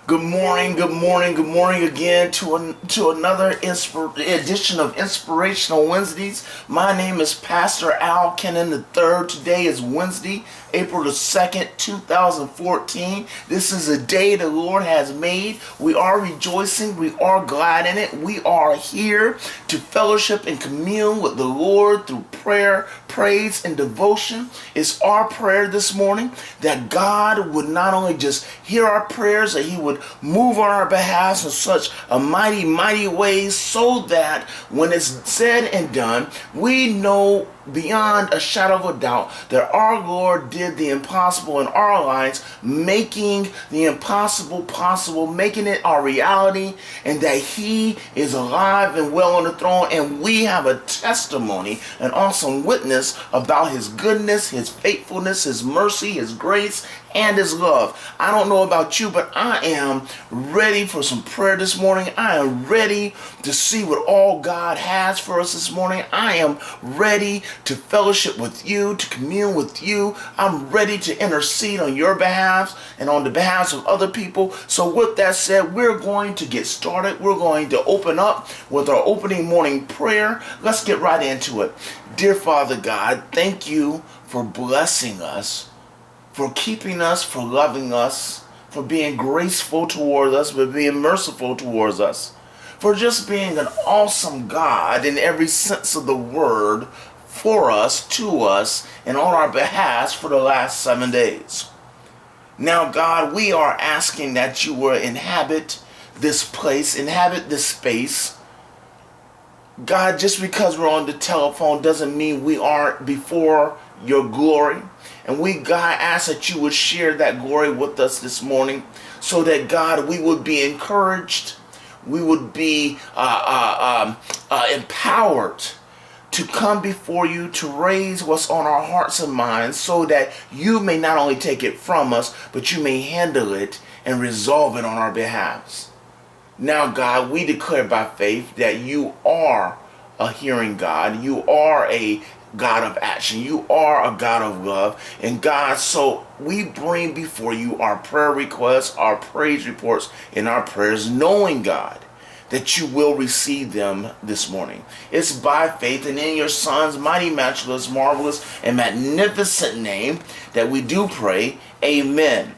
Good morning, good morning, good morning again to another edition of Inspirational Wednesdays. My name is Pastor Al Kennan III. Today is Wednesday, April the 2nd, 2014. This is a day the Lord has made. We are rejoicing. We are glad in it. We are here to fellowship and commune with the Lord through prayer, praise, and devotion. It's our prayer this morning that God would not only just hear our prayers, that He would move on our behalf in such a mighty, mighty way so that when it's said and done, we know beyond a shadow of a doubt that our Lord did the impossible in our lives, making the impossible possible, making it our reality, and that He is alive and well on the throne, and we have a testimony, an awesome witness about His goodness, His faithfulness, His mercy, His grace, and His love. I don't know about you, but I am ready for some prayer this morning. I am ready to see what all God has for us this morning. I am ready to fellowship with you, to commune with you. I'm ready to intercede on your behalf and on the behalf of other people. So with that said, we're going to get started. We're going to open up with our opening morning prayer. Let's get right into it. Dear Father God, thank you for blessing us, for keeping us, for loving us, for being graceful towards us, for being merciful towards us, for just being an awesome God in every sense of the word for us, to us, and on our behalf for the last 7 days. Now, God, we are asking that you will inhabit this place, inhabit this space. God, just because we're on the telephone doesn't mean we aren't before your glory. And we, God, ask that you would share that glory with us this morning so that, God, we would be encouraged, we would be empowered to come before you, to raise what's on our hearts and minds so that you may not only take it from us, but you may handle it and resolve it on our behalves. Now, God, we declare by faith that you are a hearing God. You are a God of action. You are a God of love. And God, so we bring before you our prayer requests, our praise reports, and our prayers, knowing, God, that you will receive them this morning. It's by faith and in your Son's mighty, matchless, marvelous, and magnificent name that we do pray. Amen.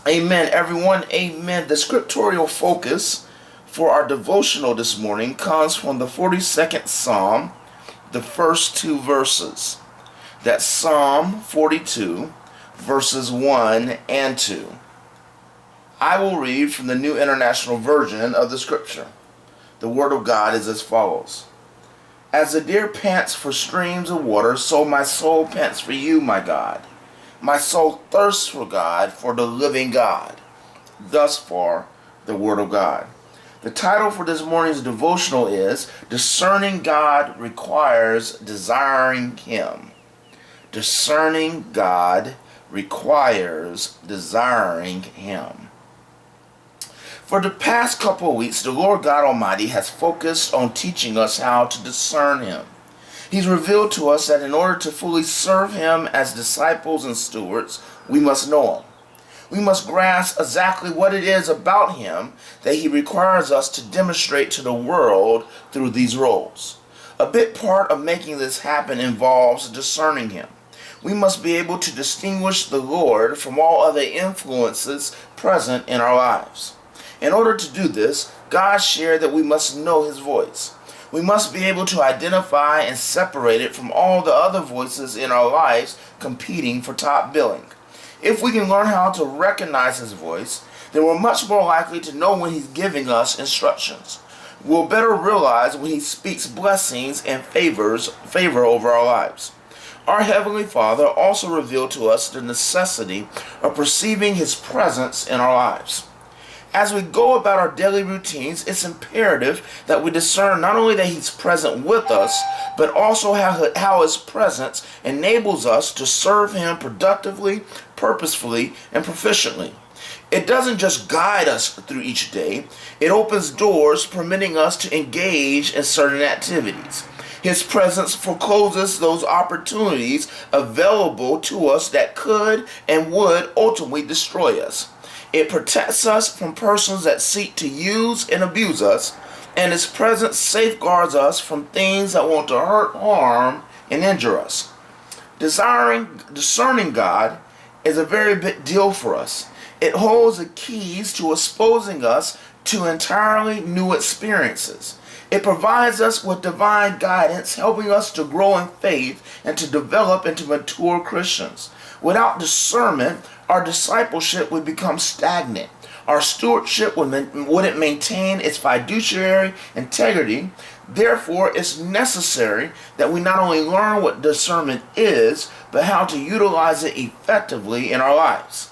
Amen, everyone. Amen. The scriptorial focus for our devotional this morning comes from the 42nd Psalm, the first two verses. That's Psalm 42, verses 1 and 2. I will read from the New International Version of the Scripture. The Word of God is as follows. As the deer pants for streams of water, so my soul pants for you, my God. My soul thirsts for God, for the living God. Thus far, the Word of God. The title for this morning's devotional is Discerning God Requires Desiring Him. Discerning God requires desiring Him. For the past couple of weeks, the Lord God Almighty has focused on teaching us how to discern Him. He's revealed to us that in order to fully serve Him as disciples and stewards, we must know Him. We must grasp exactly what it is about Him that He requires us to demonstrate to the world through these roles. A big part of making this happen involves discerning Him. We must be able to distinguish the Lord from all other influences present in our lives. In order to do this, God shared that we must know His voice. We must be able to identify and separate it from all the other voices in our lives competing for top billing. If we can learn how to recognize His voice, then we're much more likely to know when He's giving us instructions. We'll better realize when He speaks blessings and favor over our lives. Our Heavenly Father also revealed to us the necessity of perceiving His presence in our lives. As we go about our daily routines, it's imperative that we discern not only that He's present with us, but also how His presence enables us to serve Him productively, purposefully, and proficiently. It doesn't just guide us through each day, it opens doors permitting us to engage in certain activities. His presence forecloses those opportunities available to us that could and would ultimately destroy us. It protects us from persons that seek to use and abuse us, and its presence safeguards us from things that want to hurt, harm, and injure us. Discerning God is a very big deal for us. It holds the keys to exposing us to entirely new experiences. It provides us with divine guidance, helping us to grow in faith and to develop into mature Christians. Without discernment, our discipleship would become stagnant. Our stewardship wouldn't maintain its fiduciary integrity. Therefore, it's necessary that we not only learn what discernment is, but how to utilize it effectively in our lives.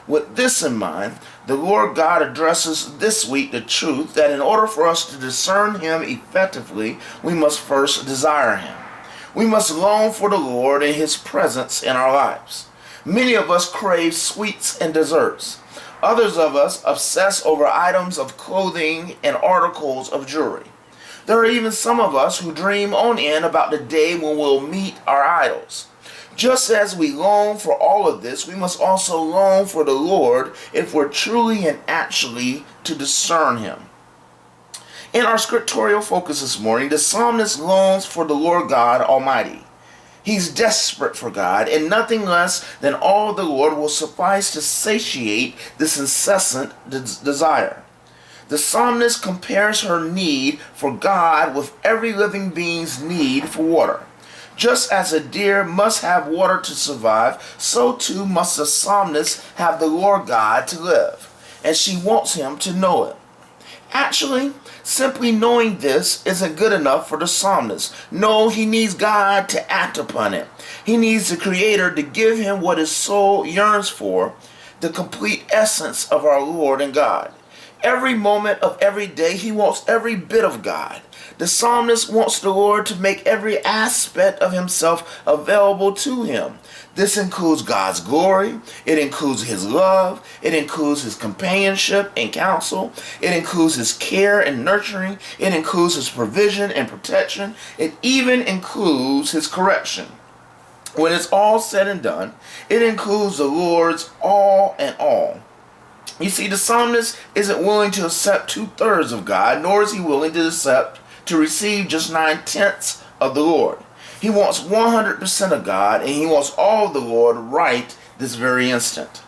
With this in mind, the Lord God addresses this week the truth that in order for us to discern Him effectively, we must first desire Him. We must long for the Lord and His presence in our lives. Many of us crave sweets and desserts. Others of us obsess over items of clothing and articles of jewelry. There are even some of us who dream on end about the day when we'll meet our idols. Just as we long for all of this, we must also long for the Lord if we're truly and actually to discern Him. In our scriptorial focus this morning, the psalmist longs for the Lord God Almighty. He's desperate for God, and nothing less than all the Lord will suffice to satiate this incessant desire. The psalmist compares her need for God with every living being's need for water. Just as a deer must have water to survive, so too must the psalmist have the Lord God to live, and she wants him to know it. Actually, simply knowing this isn't good enough for the psalmist. No, he needs God to act upon it. He needs the Creator to give him what his soul yearns for, the complete essence of our Lord and God. Every moment of every day, he wants every bit of God. The psalmist wants the Lord to make every aspect of himself available to him. This includes God's glory, it includes His love, it includes His companionship and counsel, it includes His care and nurturing, it includes His provision and protection, it even includes His correction. When it's all said and done, it includes the Lord's all and all. You see, the psalmist isn't willing to accept 2/3 of God, nor is he willing to receive just 9/10 of the Lord. He wants 100% of God, and he wants all of the Lord right this very instant.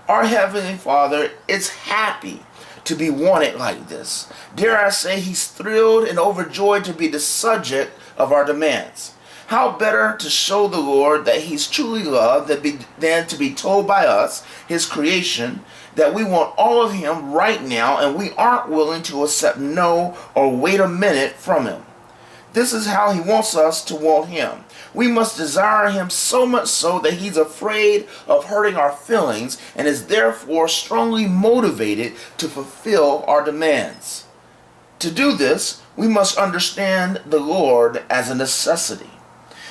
Our Heavenly Father is happy to be wanted like this. Dare I say, He's thrilled and overjoyed to be the subject of our demands. How better to show the Lord that He's truly loved than to be told by us, His creation, that we want all of Him right now and we aren't willing to accept no or wait a minute from Him. This is how He wants us to want Him. We must desire Him so much so that He's afraid of hurting our feelings and is therefore strongly motivated to fulfill our demands. To do this, we must understand the Lord as a necessity.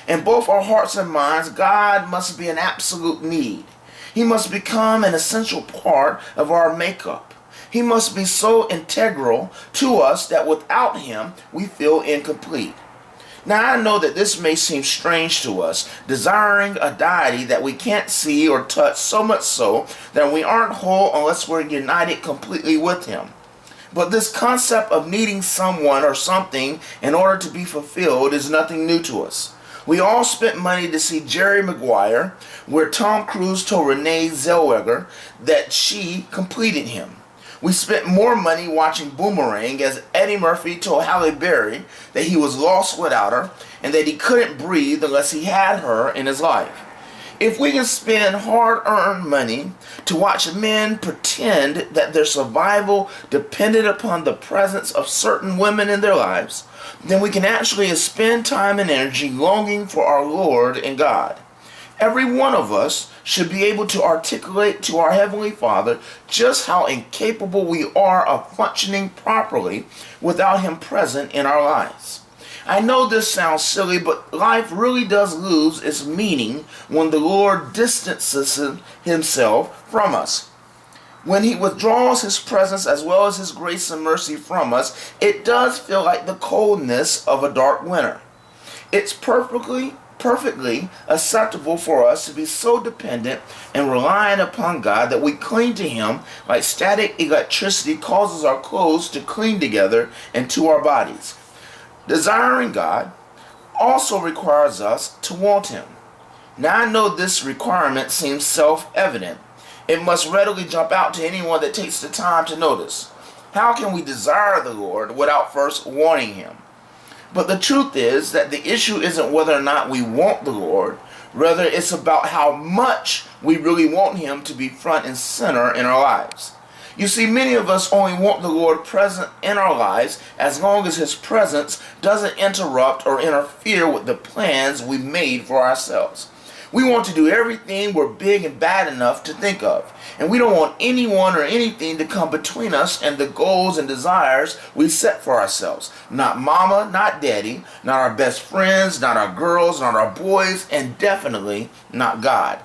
In both our hearts and minds, God must be an absolute need. He must become an essential part of our makeup. He must be so integral to us that without Him, we feel incomplete. Now, I know that this may seem strange to us, desiring a deity that we can't see or touch, so much so that we aren't whole unless we're united completely with Him. But this concept of needing someone or something in order to be fulfilled is nothing new to us. We all spent money to see Jerry Maguire, where Tom Cruise told Renee Zellweger that she completed him. We spent more money watching Boomerang as Eddie Murphy told Halle Berry that he was lost without her and that he couldn't breathe unless he had her in his life. If we can spend hard-earned money to watch men pretend that their survival depended upon the presence of certain women in their lives, then we can actually spend time and energy longing for our Lord and God. Every one of us should be able to articulate to our Heavenly Father just how incapable we are of functioning properly without Him present in our lives. I know this sounds silly, but life really does lose its meaning when the Lord distances Himself from us. When He withdraws His presence as well as His grace and mercy from us, it does feel like the coldness of a dark winter. It's perfectly perfectly acceptable for us to be so dependent and reliant upon God that we cling to Him like static electricity causes our clothes to cling together and to our bodies. Desiring God also requires us to want Him. Now I know this requirement seems self-evident. It must readily jump out to anyone that takes the time to notice. How can we desire the Lord without first wanting Him? But the truth is that the issue isn't whether or not we want the Lord. Rather, it's about how much we really want Him to be front and center in our lives. You see, many of us only want the Lord present in our lives as long as His presence doesn't interrupt or interfere with the plans we made for ourselves. We want to do everything we're big and bad enough to think of. And we don't want anyone or anything to come between us and the goals and desires we set for ourselves. Not mama, not daddy, not our best friends, not our girls, not our boys, and definitely not God.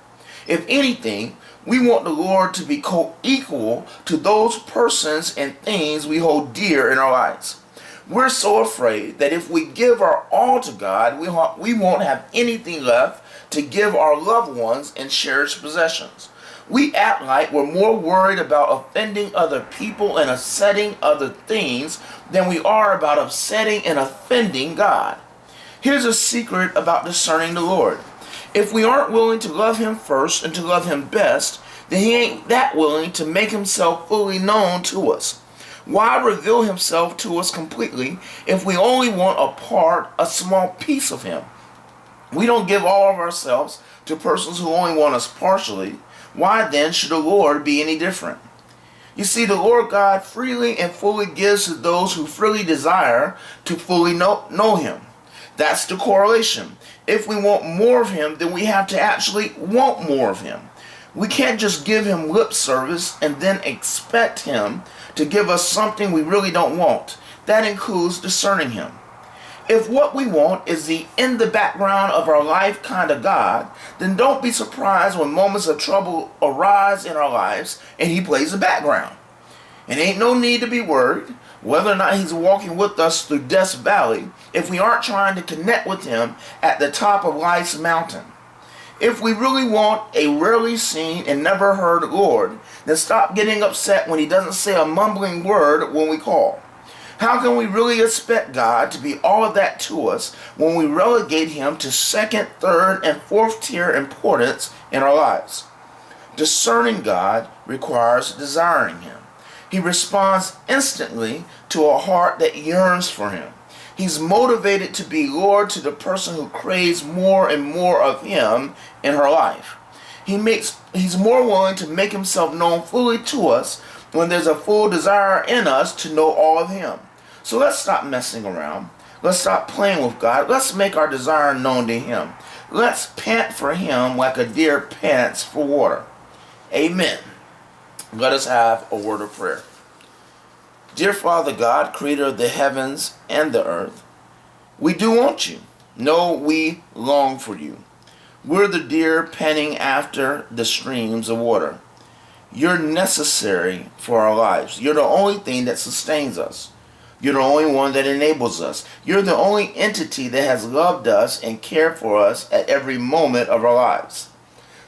If anything, we want the Lord to be co-equal to those persons and things we hold dear in our lives. We're so afraid that if we give our all to God, we won't have anything left to give our loved ones and cherished possessions. We act like we're more worried about offending other people and upsetting other things than we are about upsetting and offending God. Here's a secret about discerning the Lord. If we aren't willing to love Him first and to love Him best, then He ain't that willing to make Himself fully known to us. Why reveal Himself to us completely if we only want a small piece of Him? We don't give all of ourselves to persons who only want us partially. Why then should the Lord be any different? You see, the Lord God freely and fully gives to those who freely desire to fully know Him. That's the correlation. If we want more of Him, then we have to actually want more of Him. We can't just give Him lip service and then expect Him to give us something we really don't want. That includes discerning Him. If what we want is the in the background of our life kind of God, then don't be surprised when moments of trouble arise in our lives and He plays the background. And ain't no need to be worried whether or not He's walking with us through Death's Valley if we aren't trying to connect with Him at the top of life's mountain. If we really want a rarely seen and never heard Lord, then stop getting upset when He doesn't say a mumbling word when we call. How can we really expect God to be all of that to us when we relegate Him to second, third, and fourth tier importance in our lives? Discerning God requires desiring Him. He responds instantly to a heart that yearns for Him. He's motivated to be Lord to the person who craves more and more of Him in her life. He's more willing to make Himself known fully to us when there's a full desire in us to know all of Him. So let's stop messing around. Let's stop playing with God. Let's make our desire known to Him. Let's pant for Him like a deer pants for water. Amen. Let us have a word of prayer. Dear Father God, creator of the heavens and the earth, we do want You. No, we long for You. We're the deer panting after the streams of water. You're necessary for our lives. You're the only thing that sustains us. You're the only one that enables us. You're the only entity that has loved us and cared for us at every moment of our lives.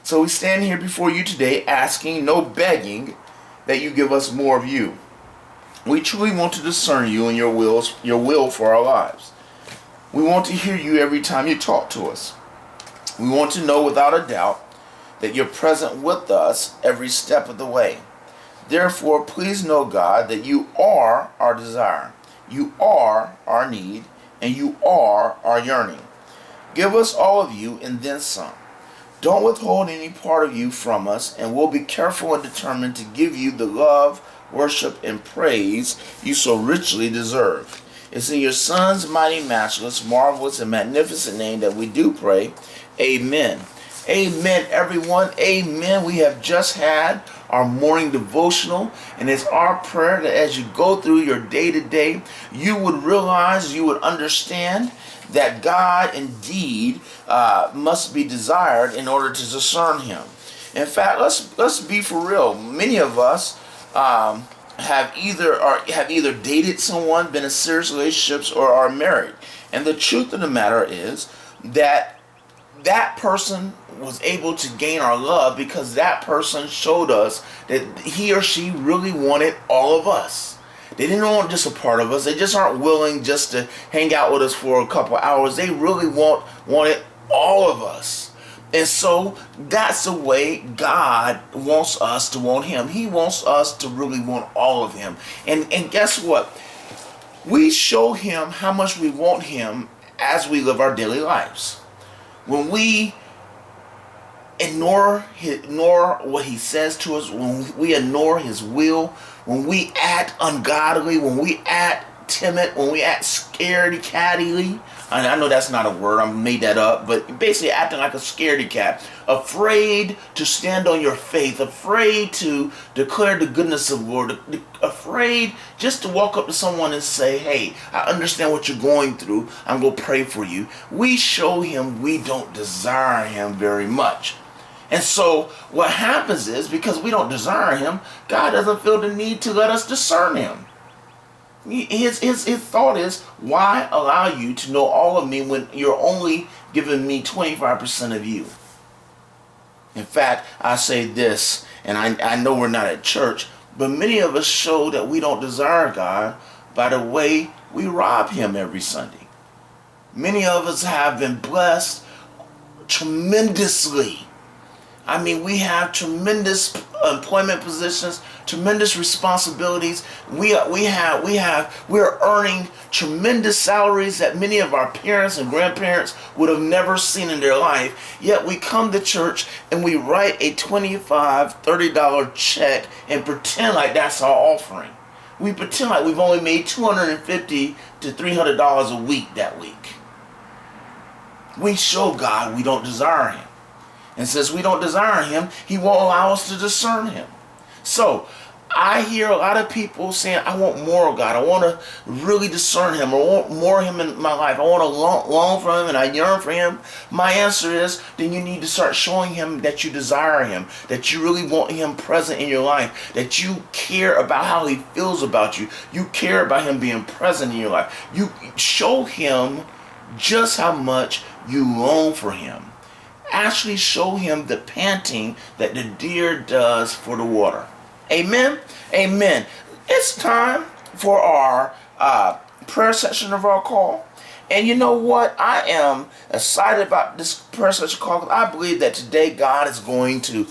So we stand here before You today asking, no begging, that You give us more of You. We truly want to discern You and Your will for our lives. We want to hear You every time You talk to us. We want to know without a doubt that You're present with us every step of the way. Therefore, please know, God, that You are our desire. You are our need, and You are our yearning. Give us all of You and then some. Don't withhold any part of You from us, and we'll be careful and determined to give You the love, worship, and praise You so richly deserve. It's in Your Son's mighty, matchless, marvelous, and magnificent name that we do pray. Amen. Amen, everyone. Amen. We have just had our morning devotional, and it's our prayer that as you go through your day-to-day, you would realize, you would understand that God indeed must be desired in order to discern Him. In fact, let's be for real. Many of us have either dated someone, been in serious relationships, or are married. And the truth of the matter is that that person was able to gain our love because that person showed us that he or she really wanted all of us. They didn't want just a part of us. They just aren't willing just to hang out with us for a couple hours. They really wanted all of us. And so that's the way God wants us to want him. He wants us to really want all of him. And guess what? We show him how much we want him as we live our daily lives. When we ignore what he says to us, when we ignore his will, when we act ungodly, when we act timid, when we act scaredy cattily. I know that's not a word, I made that up, but basically acting like a scaredy cat, afraid to stand on your faith, afraid to declare the goodness of the Lord, afraid just to walk up to someone and say, hey, I understand what you're going through, I'm going to pray for you. We show him we don't desire him very much. And so what happens is, because we don't desire him, God doesn't feel the need to let us discern him. His thought is, why allow you to know all of me when you're only giving me 25% of you? In fact, I say this, and I know we're not at church, but many of us show that we don't desire God by the way we rob him every Sunday. Many of us have been blessed tremendously. I mean, we have tremendous employment positions, tremendous responsibilities. We're earning tremendous salaries that many of our parents and grandparents would have never seen in their life. Yet we come to church and we write a $25, $30 check and pretend like that's our offering. We pretend like we've only made $250 to $300 a week that week. We show God we don't desire him. And since we don't desire him, he won't allow us to discern him. So I hear a lot of people saying, I want more of God. I want to really discern him. I want more of him in my life. I want to long for him and I yearn for him. My answer is, then you need to start showing him that you desire him, that you really want him present in your life, that you care about how he feels about you. You care about him being present in your life. You show him just how much you long for him. Actually show him the panting that the deer does for the water. Amen? Amen. It's time for our prayer session of our call. And you know what? I am excited about this prayer session call because I believe that today God is going to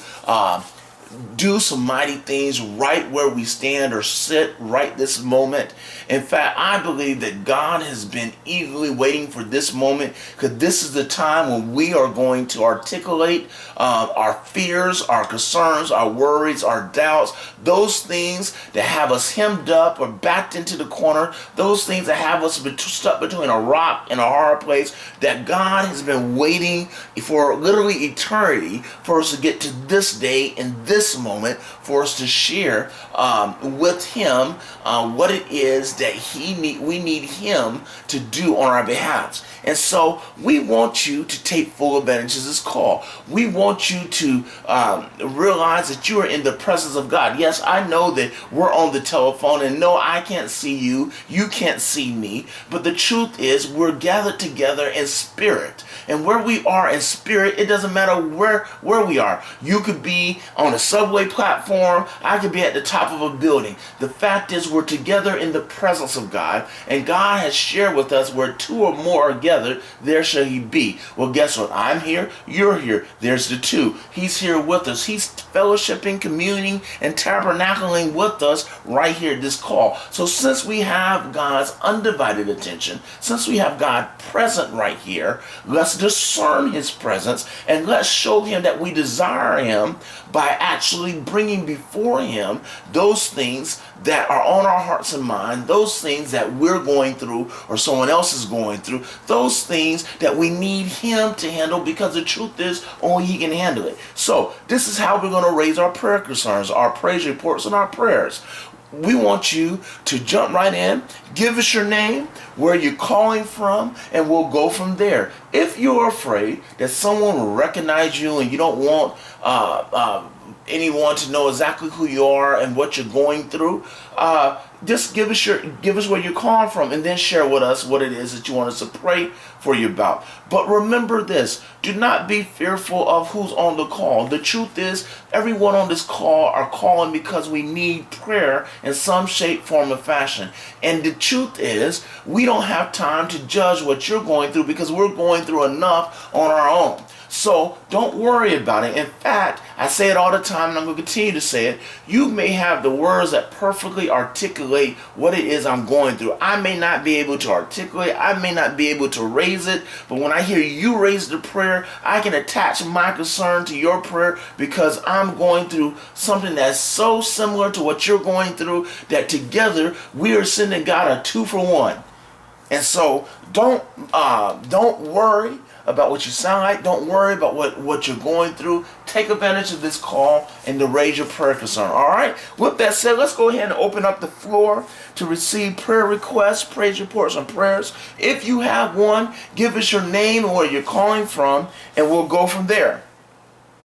do some mighty things right where we stand or sit right this moment. In fact, I believe that God has been eagerly waiting for this moment because this is the time when we are going to articulate our fears, our concerns, our worries, our doubts, those things that have us hemmed up or backed into the corner, those things that have us stuck between a rock and a hard place, that God has been waiting for literally eternity for us to get to this day and this moment for us to share with him what it is that we need him to do on our behalf. And so we want you to take full advantage of this call. We want you to realize that you are in the presence of God. Yes, I know that we're on the telephone and no, I can't see you. You can't see me. But the truth is we're gathered together in spirit. And where we are in spirit, it doesn't matter where we are. You could be on a subway platform. I could be at the top of a building. The fact is we're together in the presence of God. And God has shared with us where two or more are gathered, there shall he be. Well, guess what? I'm here. You're here. There's the two. He's here with us. He's fellowshipping, communing, and tabernacling with us right here at this call. So since we have God's undivided attention, since we have God present right here, let's discern his presence and let's show him that we desire him by actually bringing before him those things that are on our hearts and mind, those things that we're going through or someone else is going through, those things that we need him to handle, because the truth is only he can handle it. So this is how we're going to raise our prayer concerns, our praise reports, and our prayers. We want you to jump right in, give us your name, where you're calling from, and we'll go from there. If you're afraid that someone will recognize you and you don't want anyone to know exactly who you are and what you're going through, just give us where you're calling from, and then share with us what it is that you want us to pray for you about. But remember this: do not be fearful of who's on the call. The truth is, everyone on this call are calling because we need prayer in some shape, form, or fashion. And the truth is, we don't have time to judge what you're going through because we're going through enough on our own. So don't worry about it. In fact, I say it all the time, and I'm going to continue to say it. You may have the words that perfectly articulate what it is I'm going through. I may not be able to articulate, I may not be able to raise it, but when I hear you raise the prayer, I can attach my concern to your prayer because I'm going through something that's so similar to what you're going through that together we are sending God a 2-for-1. And so don't worry about what you sound like. Don't worry about what you're going through. Take advantage of this call and to raise your prayer concern. All right? With that said, let's go ahead and open up the floor to receive prayer requests, praise reports, and prayers. If you have one, give us your name and where you're calling from, and we'll go from there.